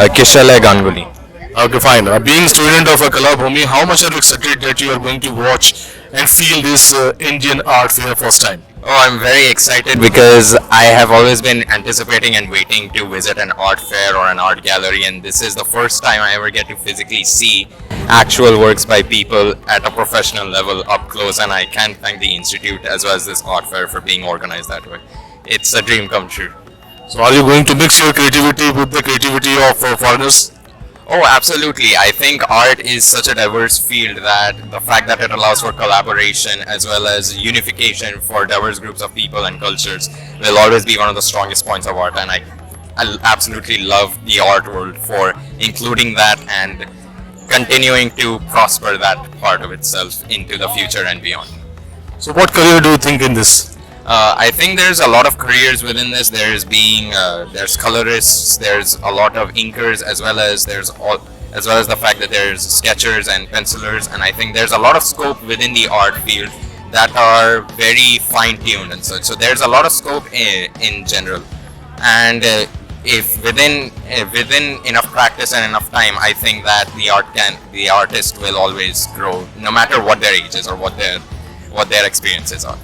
Kislay Ganguly. Okay, fine. Being student of a Kalabhumi, how much are you excited that you are going to watch and feel this Indian art fair first time? Oh, I'm very excited because I have always been anticipating and waiting to visit an art fair or an art gallery, and this is the first time I ever get to physically see actual works by people at a professional level up close, and I can thank the institute as well as this art fair for being organized that way. It's a dream come true. So, are you going to mix your creativity with the creativity of foreigners? Oh, absolutely. I think art is such a diverse field that the fact that it allows for collaboration as well as unification for diverse groups of people and cultures will always be one of the strongest points of art. And I absolutely love the art world for including that and continuing to prosper that part of itself into the future and beyond. So, what career do you think in this? I think there's a lot of careers within this. There's colorists, there's a lot of inkers, as well as the fact that there's sketchers and pencilers, and I think there's a lot of scope within the art field that are very fine-tuned and such. So there's a lot of scope in general, and if within enough practice and enough time, I think that the artist will always grow, no matter what their age is or what their experiences are.